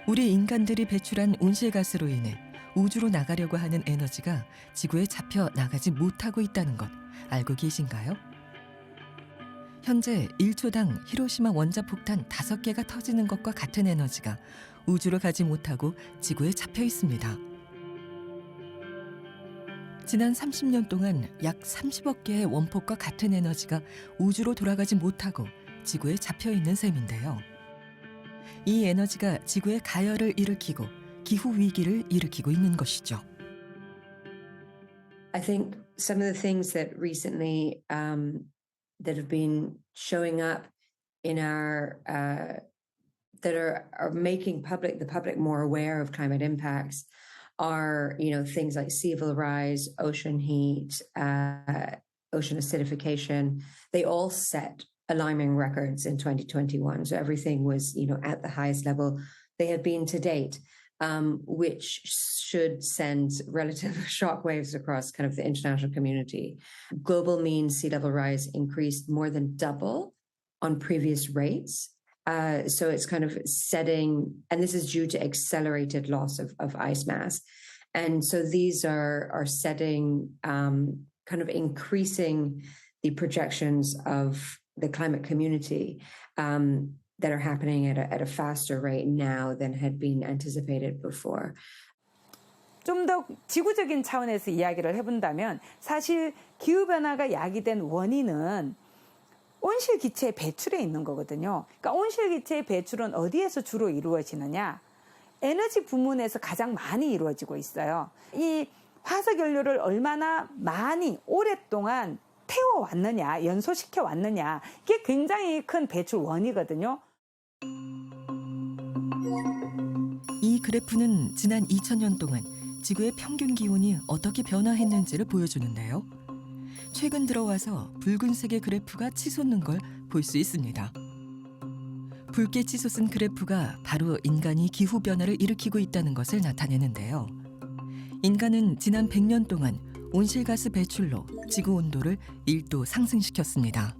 우리 인간들이 배출한 온실가스로 인해 우주로 나가려고 하는 에너지가 지구에 잡혀 나가지 못하고 있다는 것 알고 계신가요? 현재 1초당 히로시마 원자폭탄 5개가 터지는 것과 같은 에너지가 우주로 가지 못하고 지구에 잡혀 있습니다. 지난 30년 동안 약 30억 개의 원폭과 같은 에너지가 우주로 돌아가지 못하고 지구에 잡혀 있는 셈인데요. 이 에너지가 지구의 가열을 일으키고 기후 위기를 일으키고 있는 것이죠. I think some of the things that recently that have been showing up in our that are making the public more aware of climate impacts are, things like sea level rise, ocean heat, ocean acidification. They all set alarming records in 2021. So everything was, at the highest level they have been to date, which should send relative shockwaves across kind of the international community. Global mean sea level rise increased more than double on previous rates. So it's kind of setting, and this is due to accelerated loss of ice mass. And so these are setting, kind of increasing the projections of the climate community that are happening at a faster rate now than had been anticipated before. 좀 더 지구적인 차원에서 이야기를 해본다면 사실 기후변화가 야기된 원인은 온실기체 배출에 있는 거거든요. 그러니까 온실기체의 배출은 어디에서 주로 이루어지느냐? 에너지 부문에서 가장 많이 이루어지고 있어요. 이 화석연료를 얼마나 많이 오랫동안 태워왔느냐, 연소시켜왔느냐, 이게 굉장히 큰 배출 원이거든요. 이 그래프는 지난 2000년 동안 지구의 평균 기온이 어떻게 변화했는지를 보여주는데요. 최근 들어와서 붉은색의 그래프가 치솟는 걸 볼 수 있습니다. 붉게 치솟은 그래프가 바로 인간이 기후변화를 일으키고 있다는 것을 나타내는데요. 인간은 지난 100년 동안 온실가스 배출로 지구 온도를 1도 상승시켰습니다.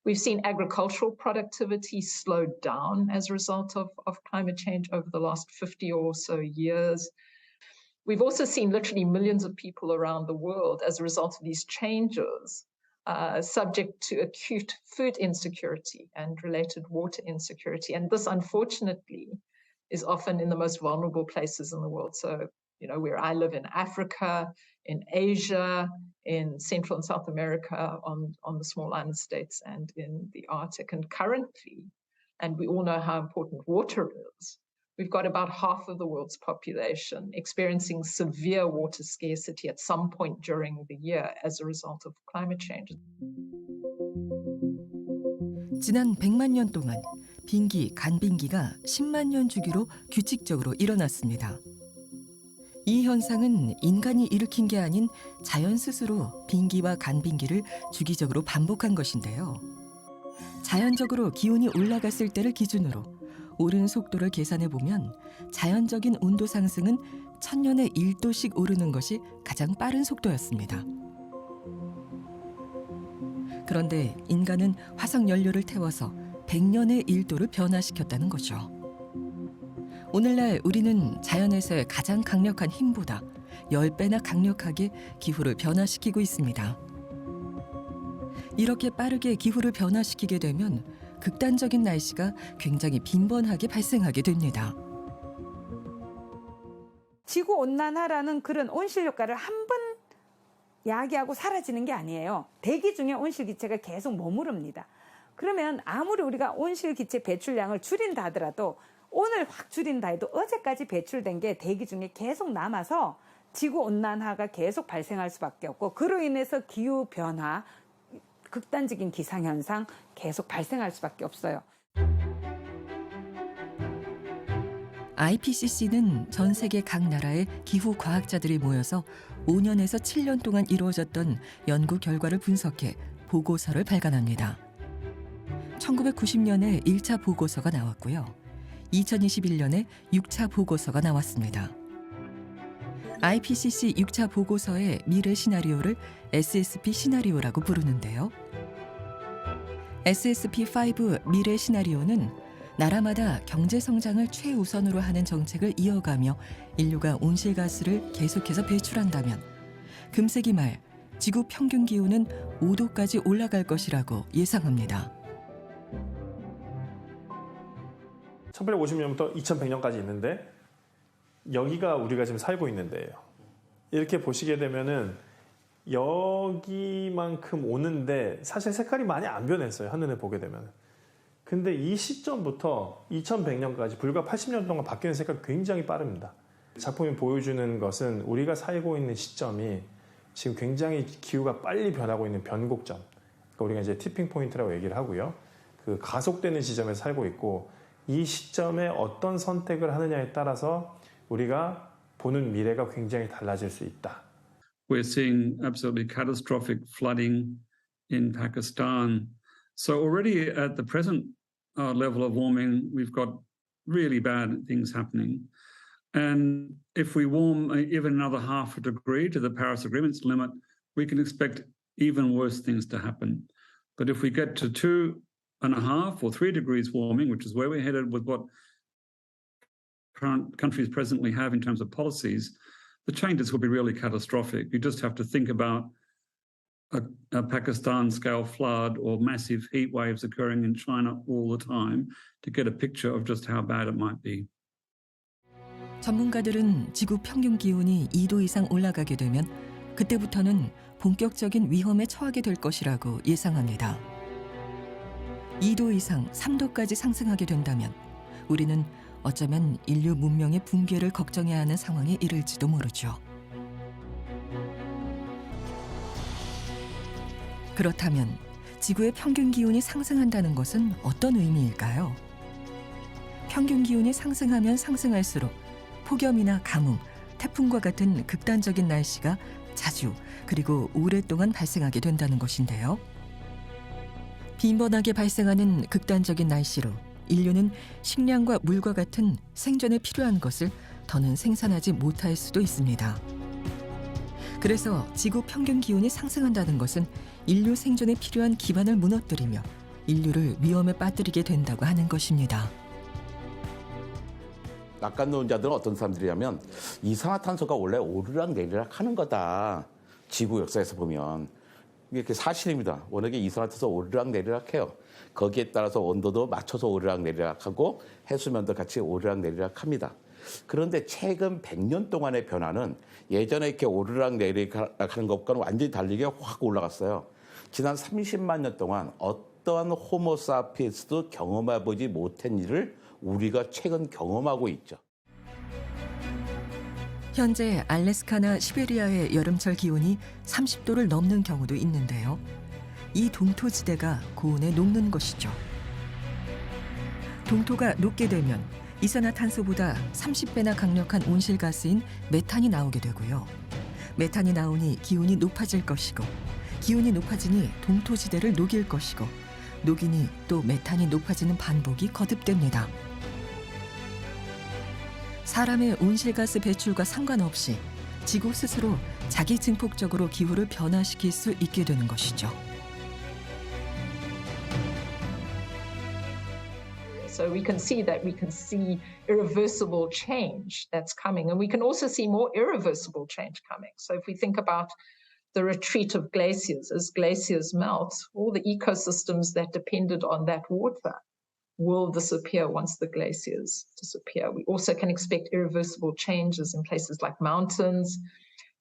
We've seen agricultural productivity slow down as a result of climate change over the last 50 or so years. We've also seen literally millions of people around the world as a result of these changes subject to acute food insecurity and related water insecurity. And this, unfortunately, is often in the most vulnerable places in the world. So, where I live in Africa, in Asia, in Central and South America, on the small island states, and in the Arctic. And currently, and we all know how important water is, we've got about half of the world's population experiencing severe water scarcity at some point during the year as a result of climate change. 지난 100만 년 동안 빙기, 간빙기가 10만 년 주기로 규칙적으로 일어났습니다. 이 현상은 인간이 일으킨 게 아닌 자연 스스로 빙기와 간빙기를 주기적으로 반복한 것인데요. 자연적으로 기온이 올라갔을 때를 기준으로 오른 속도를 계산해 보면 자연적인 온도 상승은 1000년에 1도씩 오르는 것이 가장 빠른 속도였습니다. 그런데 인간은 화석 연료를 태워서 100년에 1도를 변화시켰다는 거죠. 오늘날 우리는 자연에서의 가장 강력한 힘보다 10배나 강력하게 기후를 변화시키고 있습니다. 이렇게 빠르게 기후를 변화시키게 되면 극단적인 날씨가 굉장히 빈번하게 발생하게 됩니다. 지구온난화라는 그런 온실효과를 한 번 야기하고 사라지는 게 아니에요. 대기 중에 온실기체가 계속 머무릅니다. 그러면 아무리 우리가 온실기체 배출량을 줄인다 하더라도 오늘 확 줄인다 해도 어제까지 배출된 게 대기 중에 계속 남아서 지구온난화가 계속 발생할 수밖에 없고 그로 인해서 기후변화, 극단적인 기상현상 계속 발생할 수밖에 없어요. IPCC는 전 세계 각 나라의 기후 과학자들이 모여서 5년에서 7년 동안 이루어졌던 연구 결과를 분석해 보고서를 발간합니다. 1990년에 1차 보고서가 나왔고요. 2021년에 6차 보고서가 나왔습니다. IPCC 6차 보고서의 미래 시나리오를 SSP 시나리오라고 부르는데요. SSP5 미래 시나리오는 나라마다 경제 성장을 최우선으로 하는 정책을 이어가며 인류가 온실가스를 계속해서 배출한다면 금세기 말 지구 평균 기온은 5도까지 올라갈 것이라고 예상합니다. 1850년부터 2100년까지 있는데 여기가 우리가 지금 살고 있는 데예요. 이렇게 보시게 되면은 여기만큼 오는데 사실 색깔이 많이 안 변했어요. 한눈에 보게 되면. 근데 이 시점부터 2100년까지 불과 80년 동안 바뀌는 색깔이 굉장히 빠릅니다. 작품이 보여주는 것은 우리가 살고 있는 시점이 지금 굉장히 기후가 빨리 변하고 있는 변곡점. 그러니까 우리가 이제 티핑 포인트라고 얘기를 하고요. 그 가속되는 지점에 살고 있고 이 시점에 어떤 선택을 하느냐에 따라서 우리가 보는 미래가 굉장히 달라질 수 있다. We're seeing absolutely catastrophic flooding in Pakistan. So already at the present level of warming, we've got really bad things happening. And if we warm even another half a degree to the Paris Agreement's limit, we can expect even worse things to happen. But if we get to 2.5 or 3 degrees warming, which is where we're headed with what current countries presently have in terms of policies, the changes will be really catastrophic. You just have to think about a Pakistan-scale flood or massive heat waves occurring in China all the time to get a picture of just how bad it might be. 전문가들은 지구 평균 기온이 2도 이상 올라가게 되면 그때부터는 본격적인 위험에 처하게 될 것이라고 예상합니다. 2도 이상 3도까지 상승하게 된다면 우리는 어쩌면 인류 문명의 붕괴를 걱정해야 하는 상황에 이를지도 모르죠. 그렇다면 지구의 평균 기온이 상승한다는 것은 어떤 의미일까요? 평균 기온이 상승하면 상승할수록 폭염이나 가뭄, 태풍과 같은 극단적인 날씨가 자주 그리고 오랫동안 발생하게 된다는 것인데요. 빈번하게 발생하는 극단적인 날씨로 인류는 식량과 물과 같은 생존에 필요한 것을 더는 생산하지 못할 수도 있습니다. 그래서 지구 평균 기온이 상승한다는 것은 인류 생존에 필요한 기반을 무너뜨리며 인류를 위험에 빠뜨리게 된다고 하는 것입니다. 낙관론자들은 어떤 사람들이냐면 이산화탄소가 원래 오르락 내리락 하는 거다. 지구 역사에서 보면. 이게 사실입니다. 워낙에 이산화탄소 오르락 내리락 해요. 거기에 따라서 온도도 맞춰서 오르락 내리락 하고 해수면도 같이 오르락 내리락 합니다. 그런데 최근 100년 동안의 변화는 예전에 이렇게 오르락 내리락 하는 것과는 완전히 다르게 확 올라갔어요. 지난 30만 년 동안 어떠한 호모사피엔스도 경험해보지 못한 일을 우리가 최근 경험하고 있죠. 현재 알래스카나 시베리아의 여름철 기온이 30도를 넘는 경우도 있는데요. 이 동토지대가 고온에 녹는 것이죠. 동토가 녹게 되면 이산화탄소보다 30배나 강력한 온실가스인 메탄이 나오게 되고요. 메탄이 나오니 기온이 높아질 것이고 기온이 높아지니 동토지대를 녹일 것이고 녹이니 또 메탄이 높아지는 반복이 거듭됩니다. 사람의 온실가스 배출과 상관없이 지구 스스로 자기 증폭적으로 기후를 변화시킬 수 있게 되는 것이죠. So we can see irreversible change that's coming, and we can also see more irreversible change coming. So if we think about the retreat of glaciers, as glaciers melt, all the ecosystems that depended on that water will disappear once the glaciers disappear. We also can expect irreversible changes in places like mountains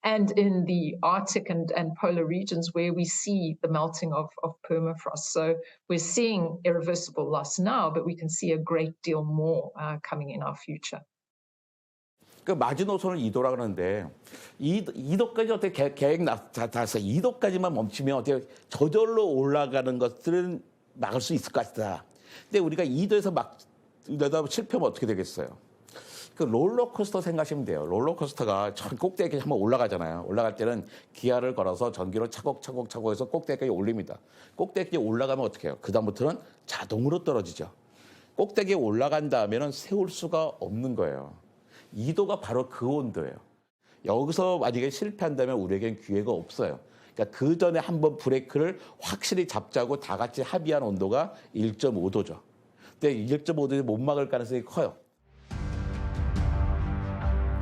and in the Arctic and polar regions where we see the melting of permafrost. So we're seeing irreversible loss now, but we can see a great deal more coming in our future. 그 마지노선을 2도라 그러는데 2도까지 어떻게 계획 나서 2도까지만 멈추면 어떻게 저절로 올라가는 것들은 막을 수 있을 것 같다. 근데 우리가 2도에서 막 내다 실패하면 어떻게 되겠어요? 그 롤러코스터 생각하시면 돼요. 롤러코스터가 저 꼭대기에 한번 올라가잖아요. 올라갈 때는 기아를 걸어서 전기로 차곡차곡 해서 꼭대기에 올립니다. 꼭대기에 올라가면 어떻게 해요? 그다음부터는 자동으로 떨어지죠. 꼭대기에 올라간 다음에는 세울 수가 없는 거예요. 2도가 바로 그 온도예요. 여기서 만약에 실패한다면 우리에겐 기회가 없어요. 그러니까 그 전에 한번 브레이크를 확실히 잡자고 다 같이 합의한 온도가 1.5도죠. 그때 1.5도에 못 막을 가능성이 커요.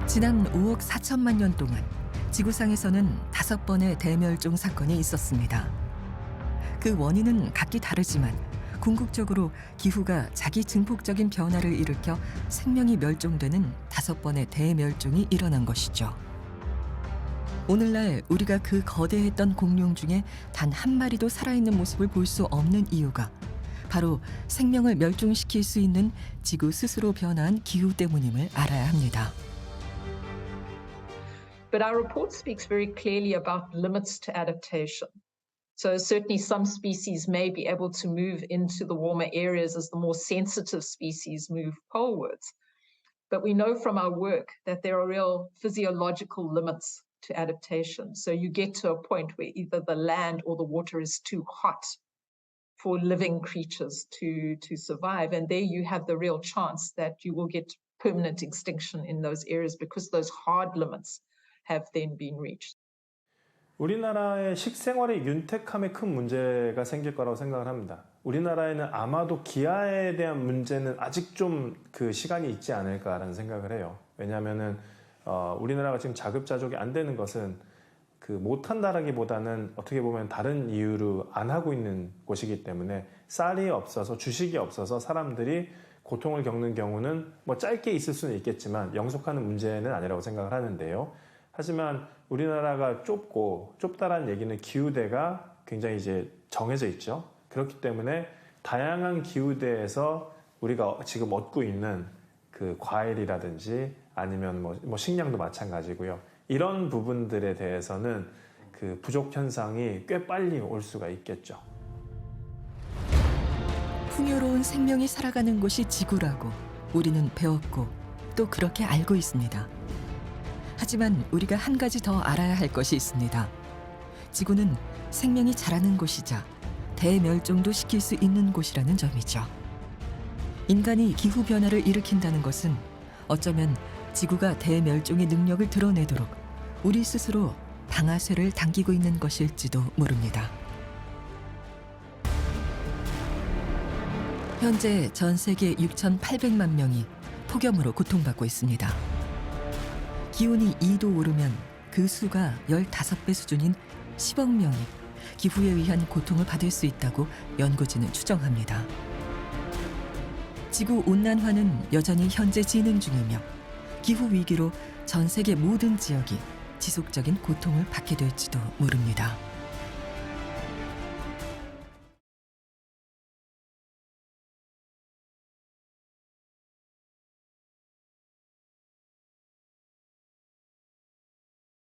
지난 5억 4천만 년 동안 지구상에서는 5번의 대멸종 사건이 있었습니다. 그 원인은 각기 다르지만 궁극적으로 기후가 자기 증폭적인 변화를 일으켜 생명이 멸종되는 5번의 대멸종이 일어난 것이죠. 오늘날 우리가 그 거대했던 공룡 중에 단 한 마리도 살아있는 모습을 볼 수 없는 이유가 바로 생명을 멸종시킬 수 있는 지구 스스로 변화한 기후 때문임을 알아야 합니다. But our report speaks very clearly about limits to adaptation. So certainly some species may be able to move into the warmer areas as the more sensitive species move polewards. But we know from our work that there are real physiological limits to adaptation. So you get to a point where either the land or the water is too hot for living creatures to survive. And there you have the real chance that you will get permanent extinction in those areas because those hard limits have then been reached. 우리나라의 식생활의 윤택함에 큰 문제가 생길 거라고 생각을 합니다. 우리나라에는 아마도 기아에 대한 문제는 아직 좀 그 시간이 있지 않을까라는 생각을 해요. 왜냐하면은 우리나라가 지금 자급자족이 안 되는 것은 그 못한다라기보다는 어떻게 보면 다른 이유로 안 하고 있는 곳이기 때문에 쌀이 없어서 주식이 없어서 사람들이 고통을 겪는 경우는 뭐 짧게 있을 수는 있겠지만 영속하는 문제는 아니라고 생각을 하는데요. 하지만 우리나라가 좁다라는 얘기는 기후대가 굉장히 이제 정해져 있죠. 그렇기 때문에 다양한 기후대에서 우리가 지금 얻고 있는 그 과일이라든지 아니면 뭐 식량도 마찬가지고요. 이런 부분들에 대해서는 그 부족 현상이 꽤 빨리 올 수가 있겠죠. 풍요로운 생명이 살아가는 곳이 지구라고 우리는 배웠고 또 그렇게 알고 있습니다. 하지만 우리가 한 가지 더 알아야 할 것이 있습니다. 지구는 생명이 자라는 곳이자 대멸종도 시킬 수 있는 곳이라는 점이죠. 인간이 기후변화를 일으킨다는 것은 어쩌면 지구가 대멸종의 능력을 드러내도록 우리 스스로 방아쇠를 당기고 있는 것일지도 모릅니다. 현재 전 세계 6,800만 명이 폭염으로 고통받고 있습니다. 기온이 2도 오르면 그 수가 15배 수준인 10억 명이 기후에 의한 고통을 받을 수 있다고 연구진은 추정합니다. 지구 온난화는 여전히 현재 진행 중이며 기후 위기로 전 세계 모든 지역이 지속적인 고통을 받게 될지도 모릅니다.